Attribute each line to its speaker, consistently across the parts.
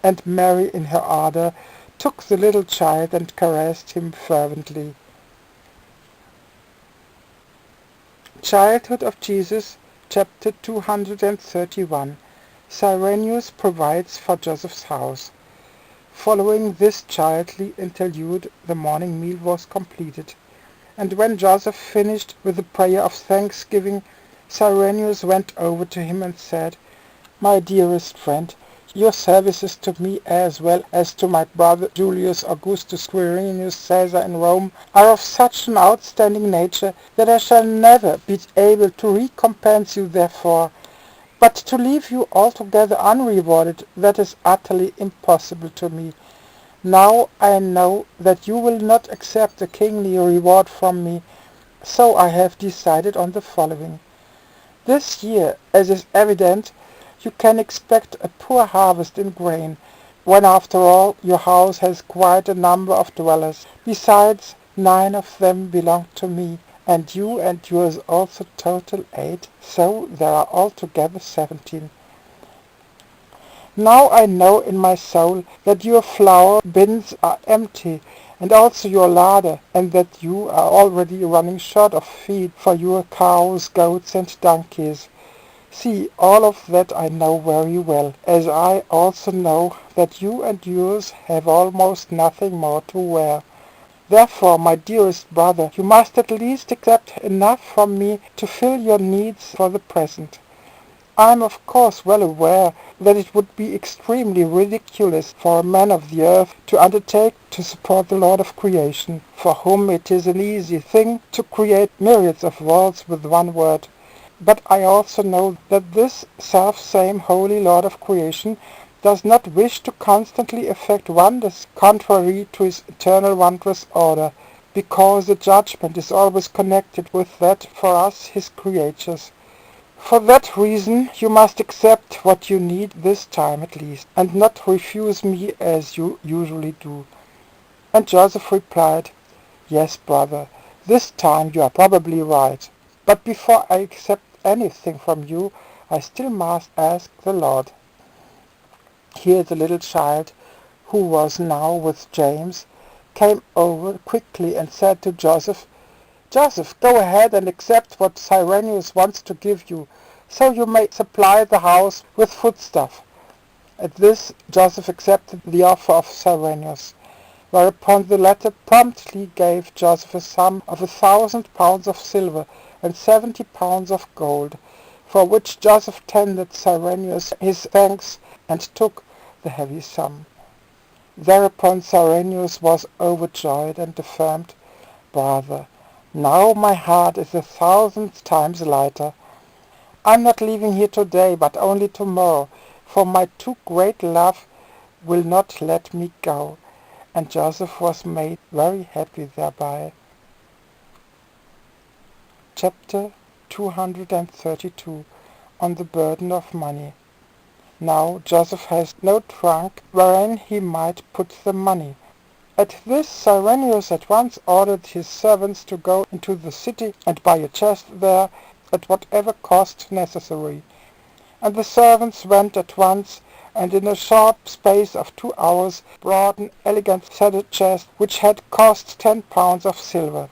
Speaker 1: and Mary in her ardor took the little child and caressed him fervently. Childhood of Jesus, chapter 231. Cyrenius provides for Joseph's house. Following this childly interlude, the morning meal was completed, and when Joseph finished with the prayer of thanksgiving, Cyrenius went over to him and said, "My dearest friend, your services to me as well as to my brother Julius Augustus Quirinius Caesar in Rome are of such an outstanding nature that I shall never be able to recompense you therefor. But to leave you altogether unrewarded, that is utterly impossible to me. Now I know that you will not accept a kingly reward from me, so I have decided on the following. This year, as is evident, you can expect a poor harvest in grain, when after all your house has quite a number of dwellers. Besides, 9 of them belong to me, and you and yours also total 8, so there are altogether 17. Now I know in my soul that your flour bins are empty, and also your larder, and that you are already running short of feed for your cows, goats, and donkeys. See, all of that I know very well, as I also know that you and yours have almost nothing more to wear. Therefore, my dearest brother, you must at least accept enough from me to fill your needs for the present. I am of course well aware that it would be extremely ridiculous for a man of the earth to undertake to support the Lord of creation, for whom it is an easy thing to create myriads of worlds with one word. But I also know that this self-same holy Lord of creation does not wish to constantly effect wonders contrary to his eternal wondrous order, because the judgment is always connected with that for us his creatures. For that reason you must accept what you need this time at least, and not refuse me as you usually do." And Joseph replied, "Yes, brother, this time you are probably right. But before I accept anything from you, I still must ask the Lord." Here the little child, who was now with James, came over quickly and said to Joseph, "Joseph, go ahead and accept what Cyrenius wants to give you, so you may supply the house with foodstuff." At this Joseph accepted the offer of Cyrenius, whereupon the latter promptly gave Joseph a sum of 1,000 pounds of silver and 70 pounds of gold, for which Joseph tendered Cyrenius his thanks and took the heavy sum. Thereupon Cyrenius was overjoyed and affirmed, "Brother, now my heart is 1,000 times lighter. I'm not leaving here today, but only tomorrow, for my too great love will not let me go." And Joseph was made very happy thereby. Chapter 232. On the burden of money. Now Joseph has no trunk wherein he might put the money. At this Cyrenius at once ordered his servants to go into the city and buy a chest there at whatever cost necessary. And the servants went at once, and in a short space of 2 hours brought an elegant cedar chest which had cost 10 pounds of silver.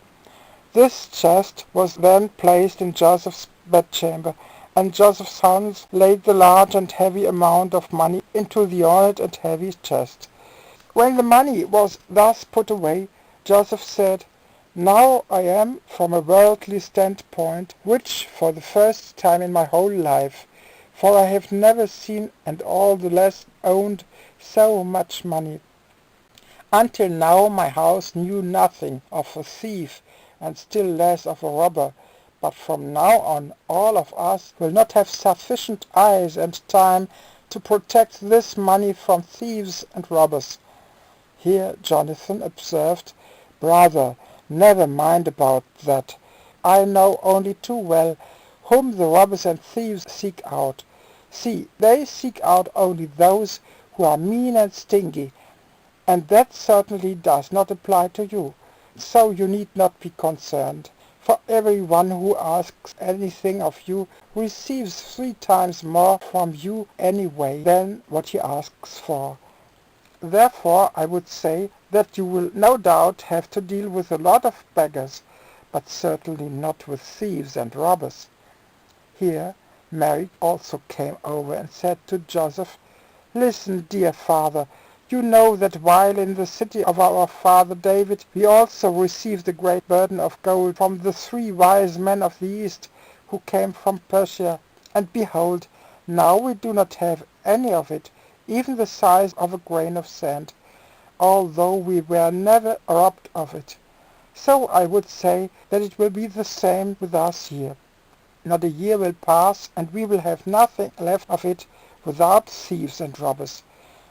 Speaker 1: This chest was then placed in Joseph's bedchamber, and Joseph's sons laid the large and heavy amount of money into the ornate and heavy chest. When the money was thus put away, Joseph said, "Now I am, from a worldly standpoint, rich for the first time in my whole life, for I have never seen and all the less owned so much money. Until now my house knew nothing of a thief, and still less of a robber, but from now on all of us will not have sufficient eyes and time to protect this money from thieves and robbers." Here Jonathan observed, "Brother, never mind about that. I know only too well whom the robbers and thieves seek out. See, they seek out only those who are mean and stingy, and that certainly does not apply to you, so you need not be concerned. For every one who asks anything of you receives 3 times more from you anyway than what he asks for. Therefore I would say that you will no doubt have to deal with a lot of beggars, but certainly not with thieves and robbers." Here Mary also came over and said to Joseph, "Listen, dear father, you know that while in the city of our father David we also received a great burden of gold from the 3 wise men of the East who came from Persia, and behold, now we do not have any of it, even the size of a grain of sand, although we were never robbed of it. So I would say that it will be the same with us here. Not a year will pass, and we will have nothing left of it without thieves and robbers.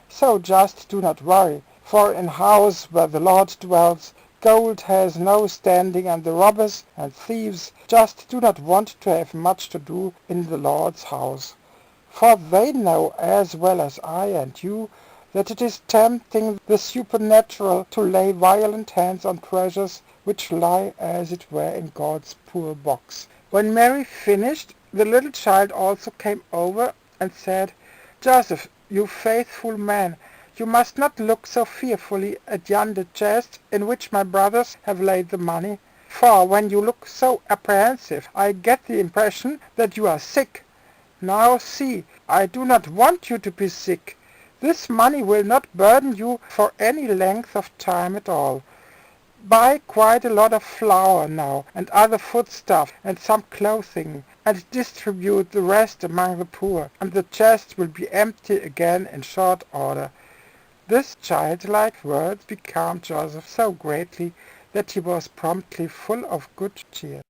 Speaker 1: So just do not worry, for in house where the Lord dwells, gold has no standing, and the robbers and thieves just do not want to have much to do in the Lord's house. For they know as well as I and you that it is tempting the supernatural to lay violent hands on treasures which lie as it were in God's poor box." When Mary finished, the little child also came over and said, "Joseph, you faithful man, you must not look so fearfully at yonder chest in which my brothers have laid the money, for when you look so apprehensive I get the impression that you are sick. Now see, I do not want you to be sick. This money will not burden you for any length of time at all. Buy quite a lot of flour now, and other foodstuff, and some clothing, and distribute the rest among the poor, and the chest will be empty again in short order." This childlike words becalmed Joseph so greatly that he was promptly full of good cheer.